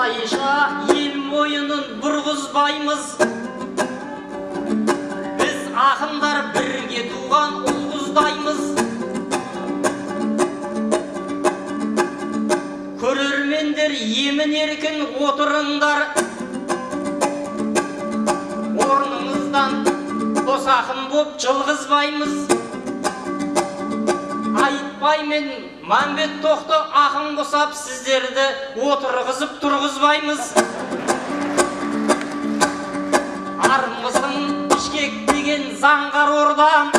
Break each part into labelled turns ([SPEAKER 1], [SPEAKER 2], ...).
[SPEAKER 1] Қалайша ел мойынын бұрғызбаймыз, біз ақындар бірге туған ұл-қыздаймыз. Көрермендер емін-еркін отырыңдар, орныңыздан бос ақын боп жылғызбаймыз. Айтбай мен Мәмбет Тоқты ақын қосап сіздерді отырғызып тұрғызбаймыз. Арымыздың Бішкек деген заңғар ордан,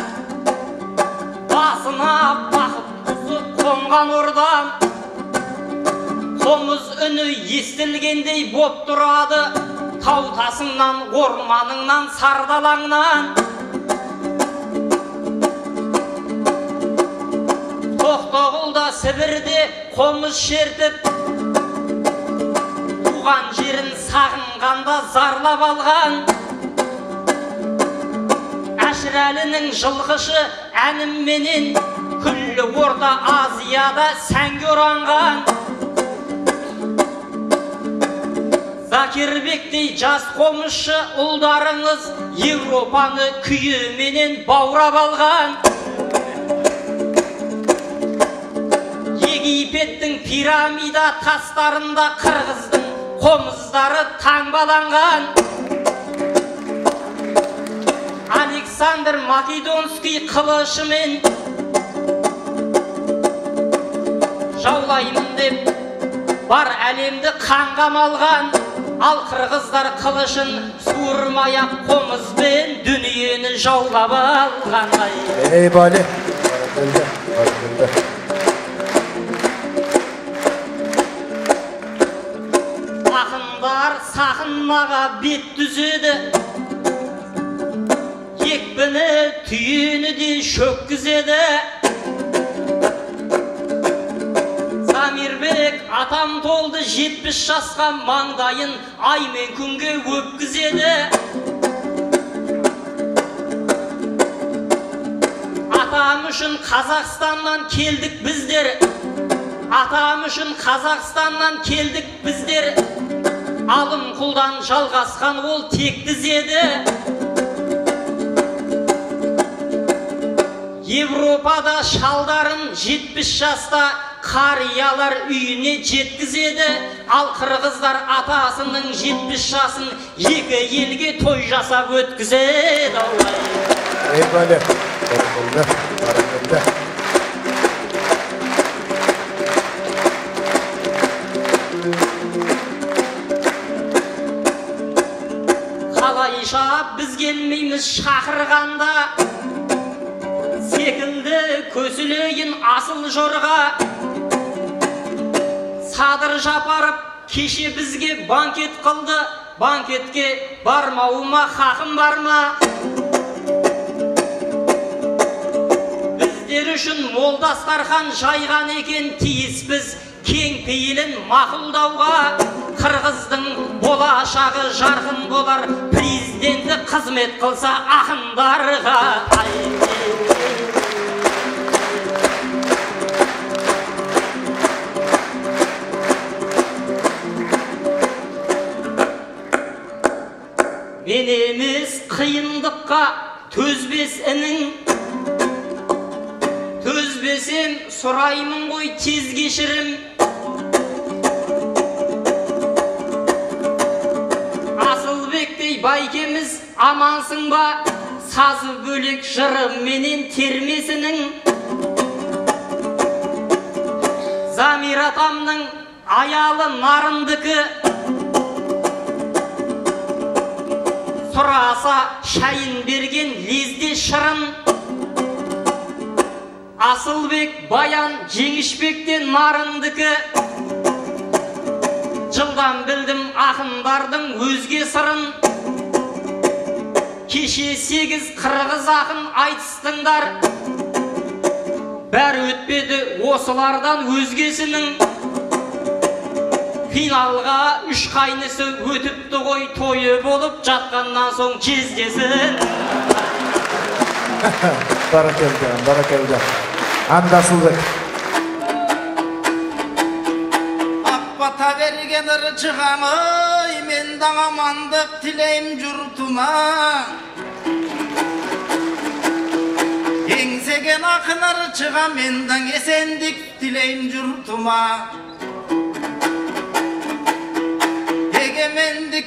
[SPEAKER 1] басына бақыт құсы қонған ордан, қомыз үні естілгендей боп тұрады, тау тасыңнан, орманыңнан, сардалаңнан. Тоқтоғұлда Сібірде қомыз шертіп, туған жерін сағынғанда зарлап алған, Әшірәлінің жылқышы әнімменен күллі орта Азияда сәнге оранған. Закирбектей жас қомысшы ұлдарыңыз Европаны күйіменен баурап алған. Египеттің пирамида тастарында қырғыздың қомыздары таңбаланған. Александр Македонский қылышымен жаулаймын деп бар әлемді қанға малған, ал қырғыздар қылышын суырмай-ақ қомызбен дүниені жаулап алған.
[SPEAKER 2] Ей бәле!
[SPEAKER 1] Ақындар сақынаға бет түзеді, екпіні түйені де шөккізеді. Замирбек атам толды 70 жасқа, маңдайын ай мен күнге өпкізеді. Атам үшін Қазақстаннан келдік біздер, атам үшін Қазақстаннан келдік біздер. Алым құлдан жалғасқан ол тектізеді. Европада шалдарын 70 жаста қариялар үйіне жеткізеді, ал қырғыздар атасының 70 жасын екі елге той жасап өткізеді.
[SPEAKER 2] Ей бәле! Қалайша біз келмейміз шақырғанда, секілді көсілейін асыл жорға. Садыр Жапаров кеше бізге банкет қылды, банкетке бармауыма хақым бар ма? Біздер үшін Молдастархан жайған екен, тиіспіз кең пейілін мақұлдауға. Қырғыздың болашағы жарқын болар, президенті қызмет қылса ақындарға. Мен емес қиындыққа төзбес інің, төзбесем сұраймын ғой тез кешірім. Асылбектей байкеміз амансың ба, сазы бөлек жыры менен термесінің. Замир атамның аялы нарындыкі, сұраса шайын берген лезде шырын. Асылбек баян жеңішбектен нарындыкі, жылдан білдім ақындардың өзге сырын. Кеше 8 қырғыз ақын айтыстыңдар, бәрі өтпеді осылардан өзгесінің. Финалға 3 қайнысы өтіпті ғой, тойы болып жатқаннан соң кездесін. Баракелді. Анда Асылбек.
[SPEAKER 1] Аппата бер
[SPEAKER 3] bergen ırçıgan ey mendan amandık tileyim jurtuma Engsegen akın ırçıga mendan esendik tileyim jurtuma Egemendik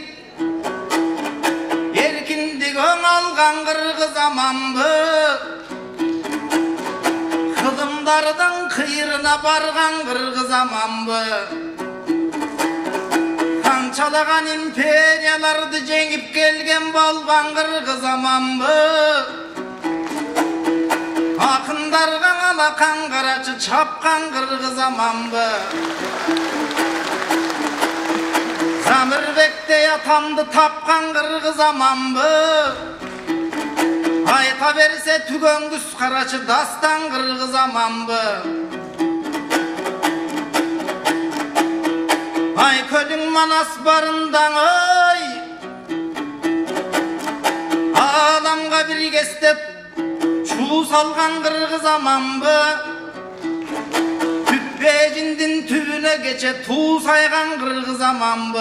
[SPEAKER 3] erkindik öň algan kırgız amanby Kılımlardan kıyırına bargan kırgız amanby Kançalagan imperiyalardy jengip gelgen balban kırgız amanby Akındargan alakan karaçı çapkan kırgız amanby Zamirbek'te yatamdı tapkan kırgız amanby Ayta verse tügöngüs karaçı dastan kırgız amanby Ay kölün manas barından ay Alamga bir gestep çuğ salgan kırgız amanby Tüppecindin tübüne geçe tuğ saygan kırgız amanby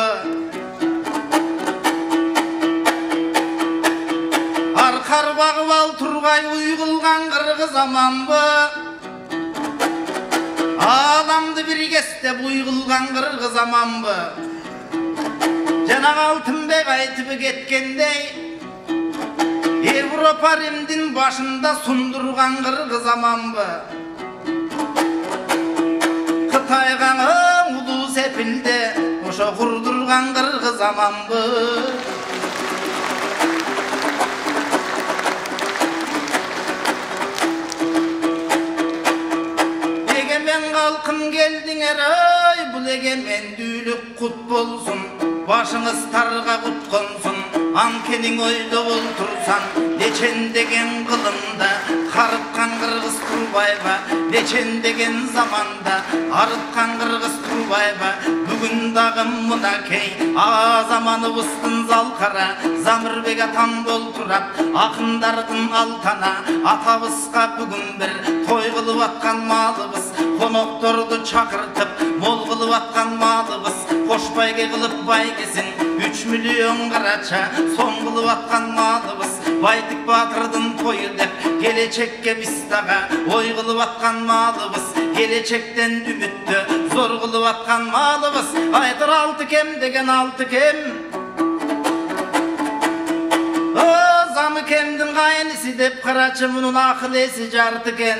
[SPEAKER 3] Arkar bağıp al turgay uygulgan kırgız amanby Alamdı bir gestep uygulgan kırgız amanby Janak Altınbek aytıp getkendey Evropa Rimdin başında sundurgan kırgız amanby Kıtaygan ulu sepilde oşa kurdurgan kırgız amanby Egemen kalkın geldin eray bul egemendүүлük kut bolsun Başınız targa kutkonsun Ankenin oyda oltursan Neçendegen kılımda Karıpkan kırgız Turbayba Neçendegen zamanda Arıtkan kırgız Turbayba Bugün dağım mınakey Azamanı bıstın zalkara Zamirbek atam bolturap Akındardın altana Atabıska bugün bir Toy kılıp atkan malыбыз Konoktordu çakırtıp Mol kılıp atkan malыбыз Koşbayge kılıp baygesin 3 milyon karaça son kılıp atkan malыбыз Baytık batırdın toyu dep Gelecekke bistaga oy kılıp atkan malыбыз Gelecekten ümittü zor kılıp atkan malыбыз Aydır altı kem degen altı kem O zamı kemdin gaynisi dep karaçı bunun akıl esi jartıken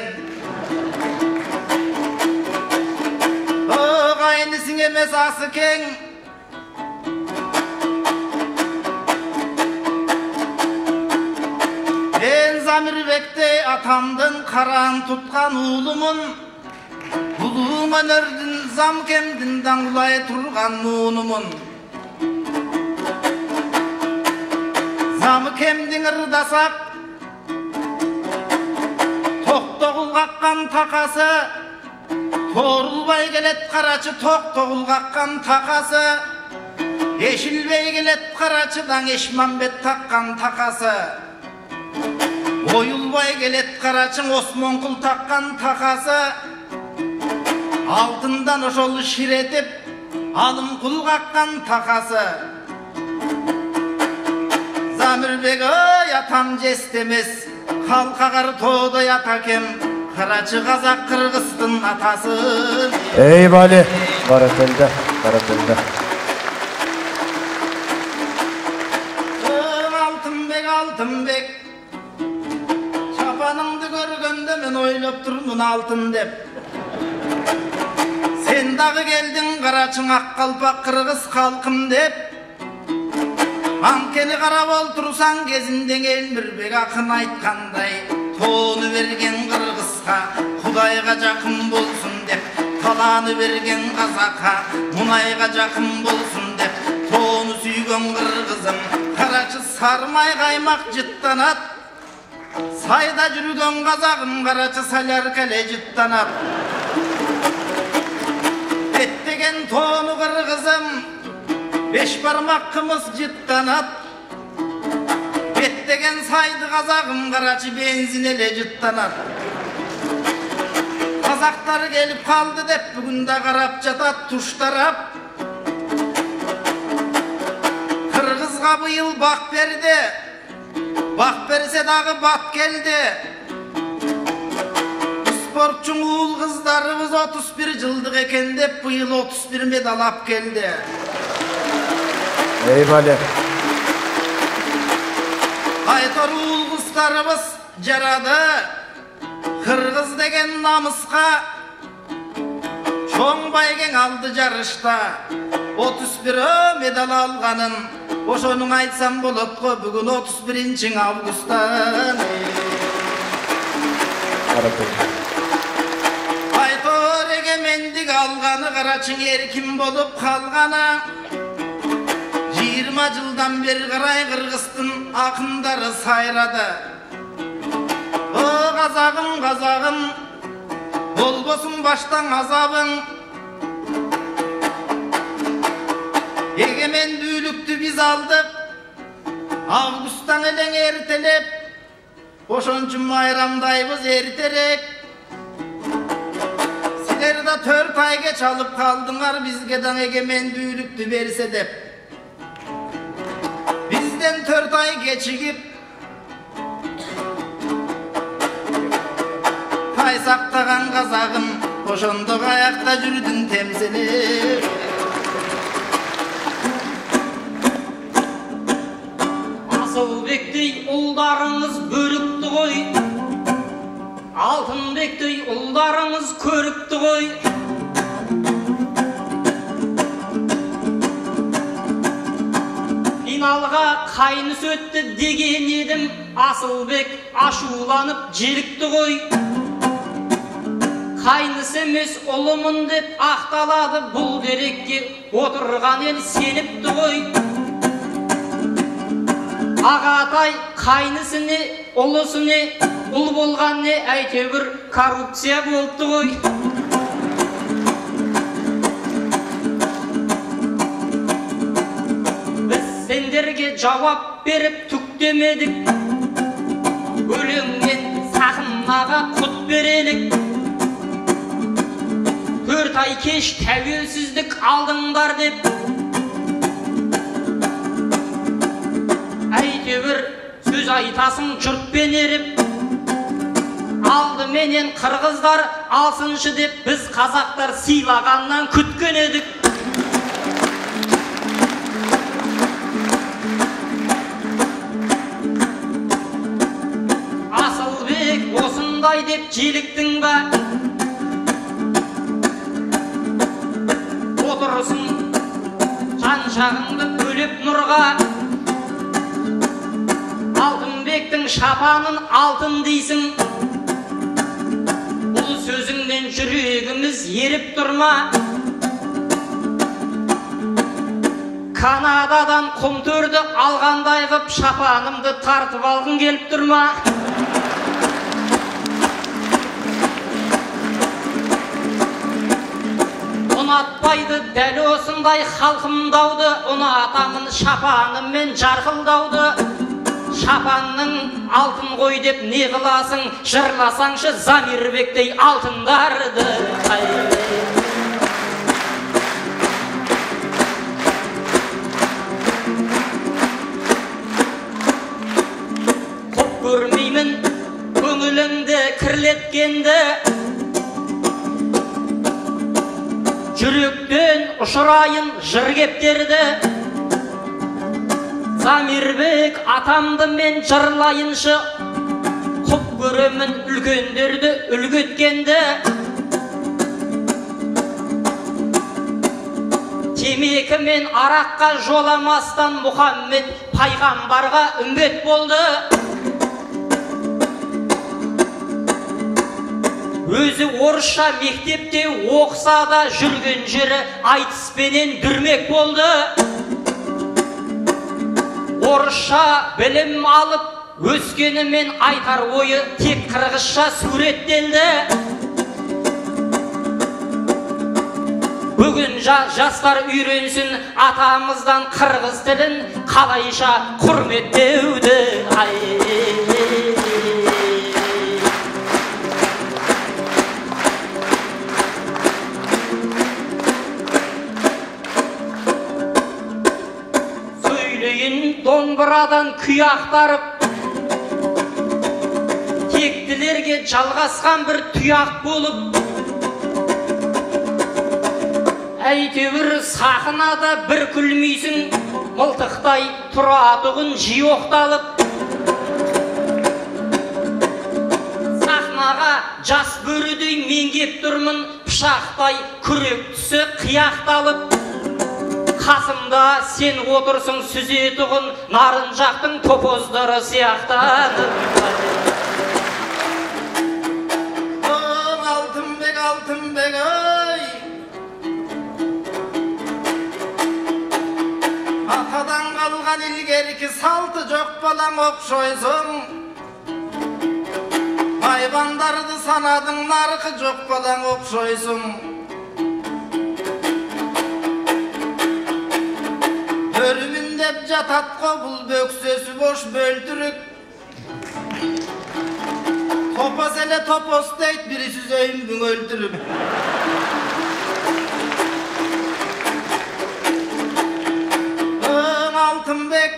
[SPEAKER 3] O gaynisin emes ası ken Ben Zamirbek'te atamdın karan tutkan ulumun Uluğun önerdin zam kemdin dangulay turgan nunumun Zamı kemdin ırdasak Toktoğul kakkan takası Torulbay gelet karaçı toktoğul kakkan takası Eşilbey gelet karaçıdan Eşmambet takkan takası Oyulbay gelet karaçın Osmonkul takkan takası Altından oşolu şiretip Alım kul kakkan takası Zamirbek yatam jestemiz Halkağar toğda yatakem Karaçı Kazak Kırgız'tın atası
[SPEAKER 4] Ey Vali Baratelde Baratelde
[SPEAKER 3] Altınbek Altınbek Çapanыңды görgönde men oylop turmun altın dep Sen dağı geldin karaçın Akkalpak Kırgız halkım dep Ankeni karab oltursan gezinden Elmirbek akın aytkanday Toğunu vergen Kırgız'a Kudayga jakın bolsun dep Talanı vergen Kazaka Munayga jakın bolsun dep Toğunu süygen Kırgızım Karaçı sarmay kaymak jıttanat Sayda jürgen Kazakım Karaçı salyar kale jıttanat Ettegen toğunu Kırgızım Beş parmak kımız jıttanat Bettegen saydı Kazakım Karaçı benzin ele jıttanat Kazaklar gelip kaldı dep bugün de karap jatat tuş tarap Kızımızga bu yıl bak berdi. Bak berse dağı bat geldi. Sportçun uğul kızlarımız 31 yıldık eken dep bu yıl 31 medal ap geldi.
[SPEAKER 4] Eyvallah.
[SPEAKER 3] Aytar uğul kızlarımız jaradı. Kırgız degen namıska çoğun baygen aldı jarışta. 31 medal alganın oşonun aytsam bolot go bugün 31 avgusttan. Aytar egemendik alganı Karaçın erkin bolup kalgana 20 yıldan beri Kıray Kırgızstın akınları sayradı. O kazağım kazağım bolbosun baştan azabın. Egemen düylüktü biz aldık Avgust'tan elen ertelep Oşonçun bayramdayız erterek. Siler de 4 ay geç alıp kaldınlar bizgeden egemen düylüktü verse dep. Bizden 4 ay geçigip Kaysaktagan kazağım Oşonduk ayakta jürdün temsili.
[SPEAKER 2] Asılbek'tey uldarınız bölüktü koy. Altınbek'tey uldarınız körüktü koy. Finalga kaynıs öttü degen edim. Asılbek aşulanıp jerikti koy. Kaynıs emes olumun dep aktaladı bul derekке oturgan el senipti koy. Ağatay kaynısını, olusunu, ul bolgan ne aytebir korrupsiya boluptu koy. Biz senderge cevap berip tük demedik. Ölümden sakınmaga kut berelik. 4 ay keş tevelsizlik aldыңдар dep. Aytebir söz aytasın jurtpen erip. Aldı menen Kırgızlar alsınшы dep biz kazaklar sıylagandan kütken edik. Asılbek osындай dep jeliktin ba? Otursun janşağыңды bölüp nurga. Altınbek'tin şapanın altın deysin. Bu sözünden yüreğimiz yerip durma. Kanadadan kumtörді alganday kıp şapanımdı tartıp algın gelip durma. Unatpaydı deli osындай halkımdauды. Unatamın şapanım men jarkıldauды. Şapanның altın koy dep ne kılasın, jırlasaңшы Zamirbek'tey altındardı. Kop görmeymin köңülüңді kirletkende. Жүректен ұшырайын жыр кептерді. Zamirbek atamdı men jırlayınшы. Құп көрөмін үлкендерді үлгеткенді. Темекі мен араққа жоламастан Мұхаммед пайғамбарға үмбет болды. Өзі орысша мектепте оқса да жүрген жері айтыспенен дүрмек болды. Орысша білім алып өскенімен айтар ойы тек қырғызша суреттелді. Бүгін жастар үйренсін атамыздан қырғыз тілін қалайша құрметтеуді. Көңілейін домбырадан күй ақтарып, тектілерге жалғасқан бір тұяқ болып, әйтеуір сахнада бір күлмейсің, мылтықтай тұратұғын жиі оқталып. Сахнаға жас бөрідей мен кеп тұрмын, пышақтай күрек түсі қияқталып. Қасымда сен отырсың сүзетұғын, нарын жақтың топоздары сияқтанып.
[SPEAKER 3] Алтынбек, Алтынбек, ой! Атадан қалған илгерки салты жоқ балаң оқшойсың. Айбандарды санадың, нарқы жоқ балаң оқшойсың. Өрімін деп жататқо бұл бөксөсі бош бөлтірік. Топас әлі топос дейт, бірі сүзейін бүң өлтіріп. Алтынбек,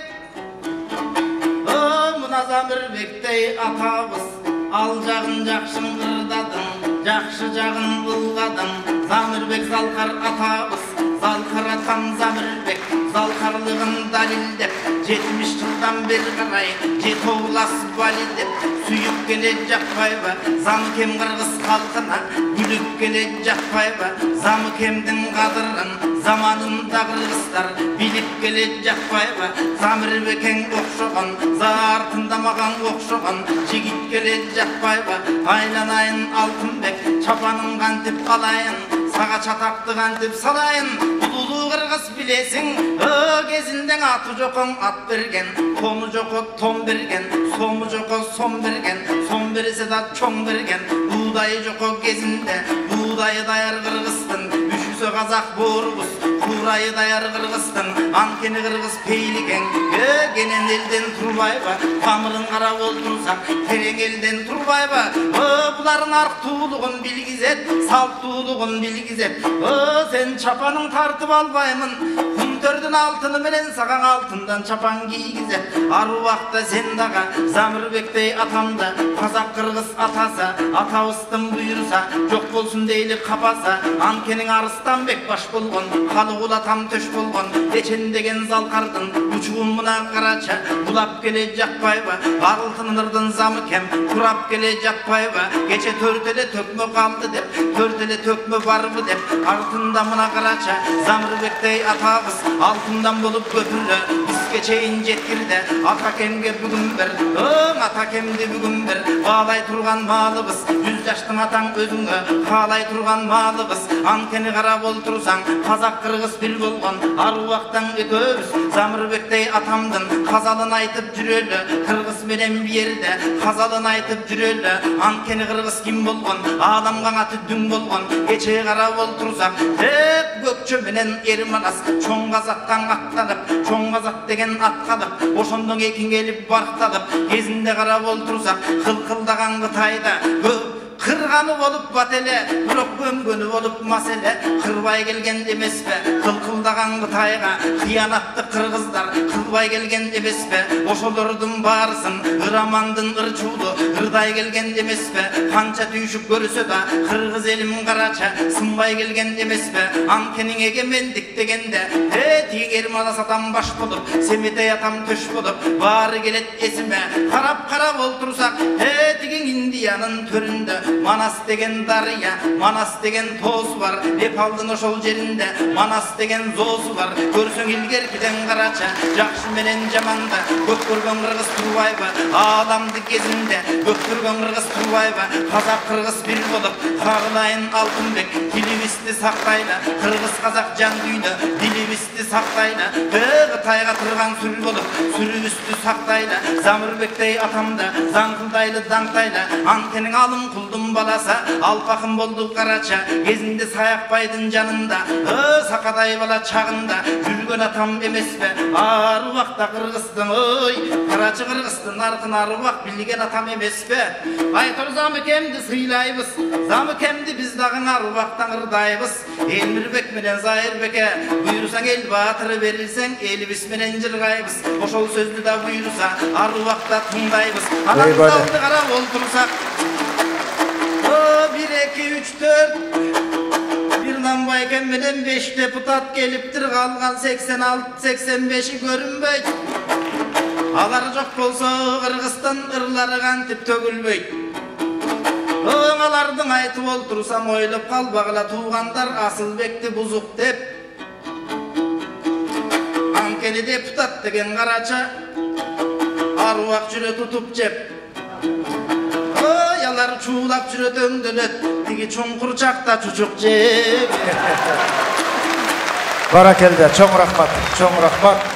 [SPEAKER 3] мұна Замирбектей атабыз, ал жағын жақшын қырдадың, жақшы жағын бұлғадың. Замирбек залқар атабыз, залқар атам Замирбек, залқарлығын далилдеп, 70 жылдан бері қарай жет оғлас бали деп, сүйіп келе жақпайба Замыкем қырғыз халқына, бүліп келе жақпайба Замыкемдің қадырын заманында қырғыздар биліп келе жақпайба. Замирбекең оқшоған, артында маған оқшоған жігіт келе жақпайба. Айланайын Алтынбек, чапаның қантып қалайын, саға чатақты қантып салайын. Ұлы қырғыз білесің, кезінден аты жоқың ат берген, тоны жоқы том берген, сомы жоқы сом берген, сом берсе да чоң берген. Будай жоқы кезінде, будайы даяр қырғыздың, үшісі қазақ борғыз, құрайы даяр қырғыздың, анкені қырғыз пейліген. Генен елден тұрбайба, тамырын қара олтырсақ, терең елден тұрбайба. Бұларын арқ туылығын білгізет, салт туылығын білгізет. Сен чапаның тартып албаймын, күнтердің алтыны менен саған алтындан чапан кигізет. Аруақта сен даға, Замирбектей атамда, қазақ қырғыз атаса, атауыстың бұйырса, жоқ болсын дейлі қапаса. Анкенің Арыстанбек баш болған, қалы құлатам төш болған, дечен деген залқардың, ұчуын мұна қарача, бұлап келе жақпайба. Алтын нырдың Замыкем, құрап келе жақпайба. Кече төртеле төкмө қалды деп, төртеле төкмө барбы деп, артында мұна қарача. Замирбектей атабыз, алтындан болып көпірлі, бізге чейін жеткірді. Атакемге бүгін бір, атакемді бүгін бір, балай тұрған малыбыз, 100 жаштың атаң өзіңі, қалай тұрған малыбыз. Анкені қарап отырсаң, қазақ қырғыз бір болған, аруақтан өтөбіз. Замирбектей атамдың қазалын айтып жүрелі, қырғыз менен берді, қазалын айтып жүрелі. Анкені қырғыз кім болған, аламған аты дүң болған. Кече қарап отырсаң, тек көкчө менен ерманас, чоң қазақтан аттанып, чоң қазақ деген атқалып, ошондон екін келіп барықталып. Кезінде қарап отырсаң, қылқылдаған Қытайда қырғаны болып бателе, бұрық көмгөні болып маселе. Қырбай келген емес пе, қылқылдаған Қытайға, қиянатты қырғыздар қылбай келген емес пе. Ошолордың барысын, ырамандың ырчуды, ырдай келген емес пе. Қанша түйшік көрісі да, қырғыз елім қарача, сынбай келген емес пе. Анкенің егемендік дегенде, тегер маласатам баш болып, семетей атам төш болып, бары келет есіме. Қарап олтырсақ, теген Индияның төрінде, Манас деген дария, Манас деген тоз бар. Непалдың ошол жерінде Манас деген зосы бар. Көрсөң илгеркиден қарача, жақшы менен жаманда, көп көрген қырғыз тұрбайба. Аламды кезінде көп көрген қырғыз тұрбайба. Қазақ қырғыз бір болып, қағылайын Алтынбек, тілімізді сақтайлы. Қырғыз қазақ жан күйді, тілімізді сақтайлы. Қытайға тұрған сүр болып, сүрімізді сақтайлы. Замирбектей атамда, заңқылдайлы даңтайлы. Анкенің алым құлдың баласа, алпақым болды қарача. Кезінде Саяқбайдың жанында, сақадай бала чағында, жүрген атам емес пе. Аруақта қырғыздың, қарачы қырғыздың арқын аруақ білген атам емес пе. Айтыр Замыкемді сыйлайбыз, Замыкемді біз дағын аруақтан ырдайбыз. Елмірбек менен Зайырбеке, бұйырсаң ел батыр Ары берилсең элибиз менен жыргайбыз. Ошол сөздү да буйруса ар убакта тыңдайбыз. Анамызды карап олтурсак 1 2 3 4 бир Намбайкен менен 5 депутат келиптир, калган 86-85-и көрүнбөйт. Алар жок болсо Кыргызстан ырлары кантип төгүлбөйт. Алардың айтып олтурсам ойлоп калбагыла туугандар Асылбекти бузук деп. Анткени депутат деген карача аруак жүрө тутуп жеп. Алар чуулап жүрө дөңдөнөт, тиги чуңкур жакта чучук жеп.
[SPEAKER 4] Баракелде, чоң рахмат.